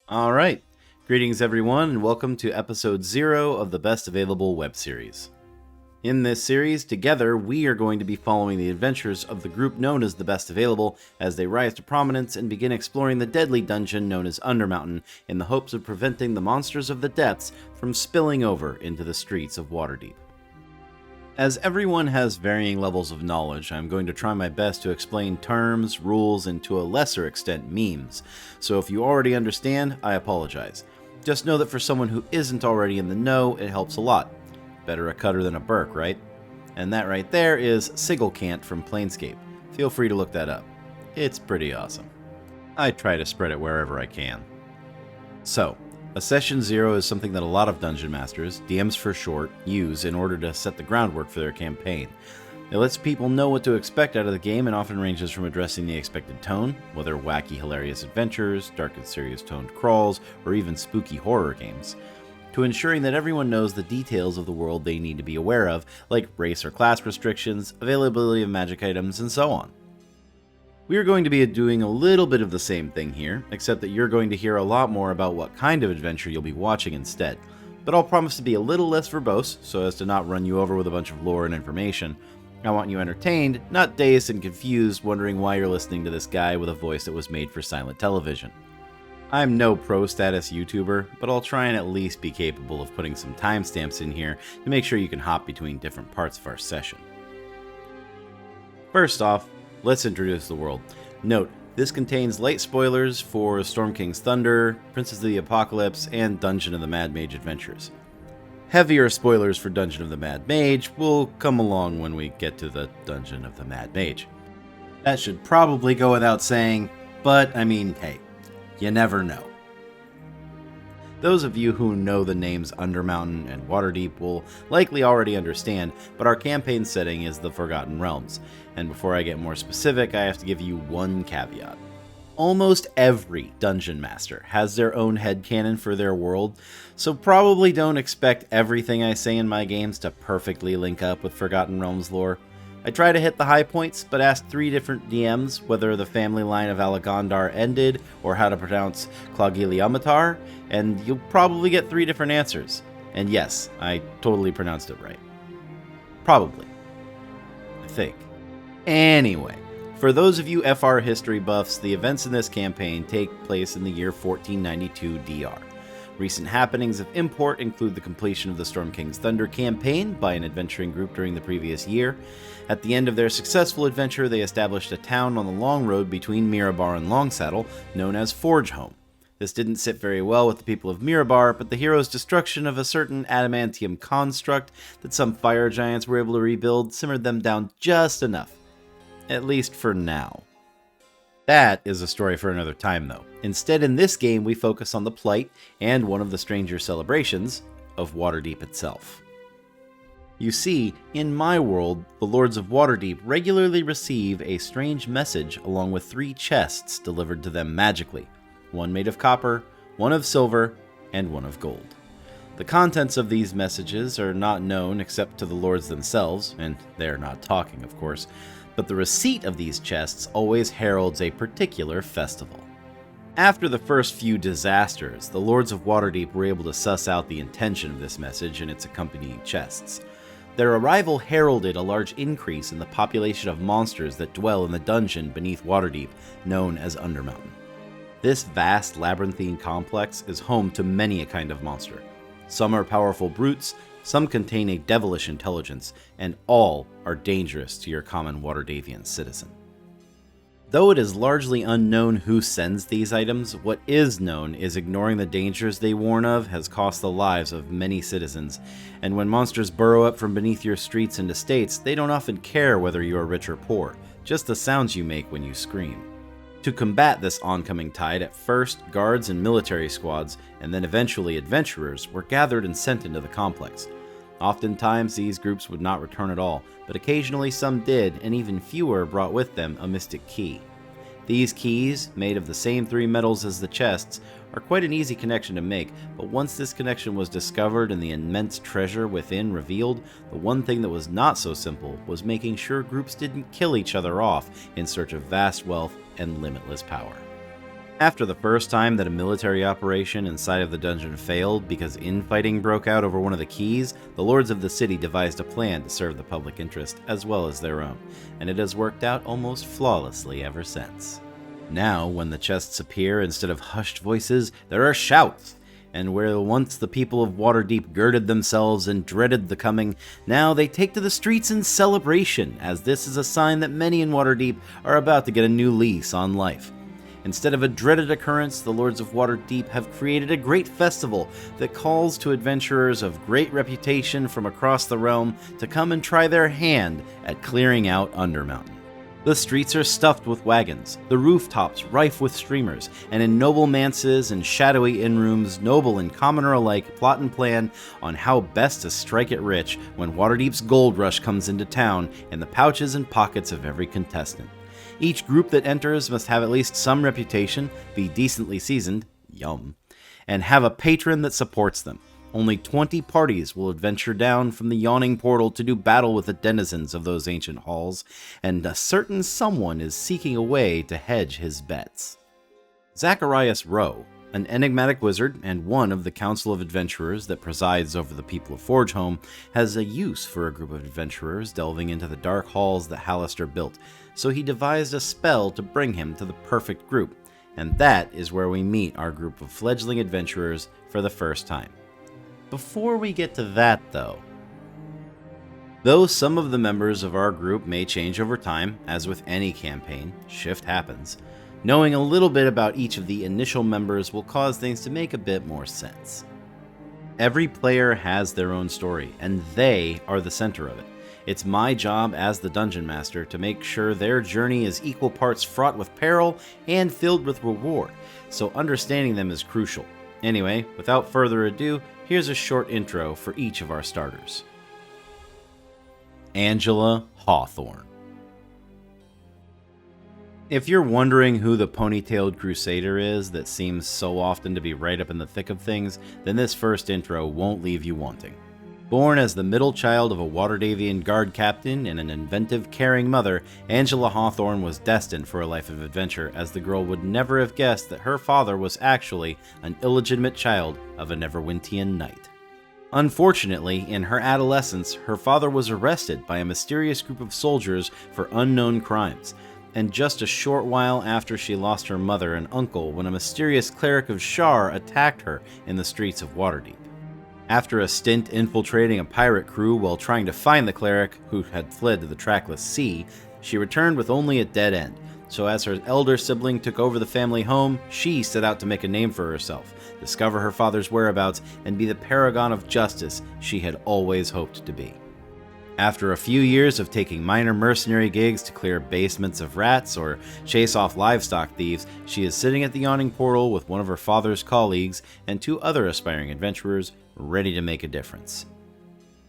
Alright, greetings everyone and welcome to episode 0 of the Best Available web series. In this series, together, we are going to be following the adventures of the group known as the Best Available as they rise to prominence and begin exploring the deadly dungeon known as Undermountain in the hopes of preventing the monsters of the depths from spilling over into the streets of Waterdeep. As everyone has varying levels of knowledge, I'm going to try my best to explain terms, rules, and to a lesser extent memes. So if you already understand, I apologize. Just know that for someone who isn't already in the know, it helps a lot. Better a cutter than a Burke, right? And that right there is Sigelcant from Planescape. Feel free to look that up. It's pretty awesome. I try to spread it wherever I can. So, a Session 0 is something that a lot of Dungeon Masters, DMs for short, use in order to set the groundwork for their campaign. It lets people know what to expect out of the game and often ranges from addressing the expected tone, whether wacky hilarious adventures, dark and serious toned crawls, or even spooky horror games, to ensuring that everyone knows the details of the world they need to be aware of, like race or class restrictions, availability of magic items, and so on. We are going to be doing a little bit of the same thing here, except that you're going to hear a lot more about what kind of adventure you'll be watching instead. But I'll promise to be a little less verbose, so as to not run you over with a bunch of lore and information. I want you entertained, not dazed and confused, wondering why you're listening to this guy with a voice that was made for silent television. I'm no pro-status YouTuber, but I'll try and at least be capable of putting some timestamps in here to make sure you can hop between different parts of our session. First off, let's introduce the world. Note, this contains light spoilers for Storm King's Thunder, Princess of the Apocalypse, and Dungeon of the Mad Mage adventures. Heavier spoilers for Dungeon of the Mad Mage will come along when we get to the Dungeon of the Mad Mage. That should probably go without saying, but I mean, hey, you never know. Those of you who know the names Undermountain and Waterdeep will likely already understand, but our campaign setting is the Forgotten Realms, and before I get more specific, I have to give you one caveat. Almost every Dungeon Master has their own headcanon for their world, so probably don't expect everything I say in my games to perfectly link up with Forgotten Realms lore. I try to hit the high points, but asked 3 different DMs whether the family line of Alagondar ended or how to pronounce Claugiliamatar, and you'll probably get 3 different answers. And yes, I totally pronounced it right. Probably. I think. Anyway, for those of you FR history buffs, the events in this campaign take place in the year 1492 DR. Recent happenings of import include the completion of the Storm King's Thunder campaign by an adventuring group during the previous year. At the end of their successful adventure, they established a town on the long road between Mirabar and Longsaddle, known as Forgeholme. This didn't sit very well with the people of Mirabar, but the hero's destruction of a certain adamantium construct that some fire giants were able to rebuild simmered them down just enough. At least for now. That is a story for another time, though. Instead, in this game, we focus on the plight and one of the stranger celebrations of Waterdeep itself. You see, in my world, the Lords of Waterdeep regularly receive a strange message along with 3 chests delivered to them magically, one made of copper, one of silver, and one of gold. The contents of these messages are not known except to the lords themselves, and they're not talking, of course, but the receipt of these chests always heralds a particular festival. After the first few disasters, the Lords of Waterdeep were able to suss out the intention of this message and its accompanying chests. Their arrival heralded a large increase in the population of monsters that dwell in the dungeon beneath Waterdeep, known as Undermountain. This vast labyrinthine complex is home to many a kind of monster. Some are powerful brutes, some contain a devilish intelligence, and all are dangerous to your common Waterdavian citizen. Though it is largely unknown who sends these items, what is known is ignoring the dangers they warn of has cost the lives of many citizens, and when monsters burrow up from beneath your streets and estates, they don't often care whether you are rich or poor, just the sounds you make when you scream. To combat this oncoming tide, at first, guards and military squads, and then eventually adventurers, were gathered and sent into the complex. Oftentimes, these groups would not return at all, but occasionally some did, and even fewer brought with them a mystic key. These keys, made of the same 3 metals as the chests, are quite an easy connection to make, but once this connection was discovered and the immense treasure within revealed, the one thing that was not so simple was making sure groups didn't kill each other off in search of vast wealth and limitless power. After the first time that a military operation inside of the dungeon failed because infighting broke out over one of the keys, the lords of the city devised a plan to serve the public interest as well as their own, and it has worked out almost flawlessly ever since. Now, when the chests appear, instead of hushed voices, there are shouts, and where once the people of Waterdeep girded themselves and dreaded the coming, now they take to the streets in celebration, as this is a sign that many in Waterdeep are about to get a new lease on life. Instead of a dreaded occurrence, the Lords of Waterdeep have created a great festival that calls to adventurers of great reputation from across the realm to come and try their hand at clearing out Undermountain. The streets are stuffed with wagons, the rooftops rife with streamers, and in noble manses and shadowy inn-rooms, noble and commoner alike plot and plan on how best to strike it rich when Waterdeep's gold rush comes into town in the pouches and pockets of every contestant. Each group that enters must have at least some reputation, be decently seasoned, yum, and have a patron that supports them. Only 20 parties will adventure down from the yawning portal to do battle with the denizens of those ancient halls, and a certain someone is seeking a way to hedge his bets. Zacharias Rowe, an enigmatic wizard and one of the Council of Adventurers that presides over the people of Forgeholm, has a use for a group of adventurers delving into the dark halls that Hallister built, so he devised a spell to bring him to the perfect group, and that is where we meet our group of fledgling adventurers for the first time. Before we get to that, though some of the members of our group may change over time, as with any campaign, shift happens, knowing a little bit about each of the initial members will cause things to make a bit more sense. Every player has their own story, and they are the center of it. It's my job as the Dungeon Master to make sure their journey is equal parts fraught with peril and filled with reward, so understanding them is crucial. Anyway, without further ado, here's a short intro for each of our starters. Angela Hawthorne. If you're wondering who the ponytailed crusader is that seems so often to be right up in the thick of things, then this first intro won't leave you wanting. Born as the middle child of a Waterdavian guard captain and an inventive, caring mother, Angela Hawthorne was destined for a life of adventure, as the girl would never have guessed that her father was actually an illegitimate child of a Neverwintian knight. Unfortunately, in her adolescence, her father was arrested by a mysterious group of soldiers for unknown crimes, and just a short while after she lost her mother and uncle when a mysterious cleric of Shar attacked her in the streets of Waterdeep. After a stint infiltrating a pirate crew while trying to find the cleric, who had fled to the trackless sea, she returned with only a dead end. So as her elder sibling took over the family home, she set out to make a name for herself, discover her father's whereabouts, and be the paragon of justice she had always hoped to be. After a few years of taking minor mercenary gigs to clear basements of rats or chase off livestock thieves, she is sitting at the yawning portal with one of her father's colleagues and two other aspiring adventurers, ready to make a difference.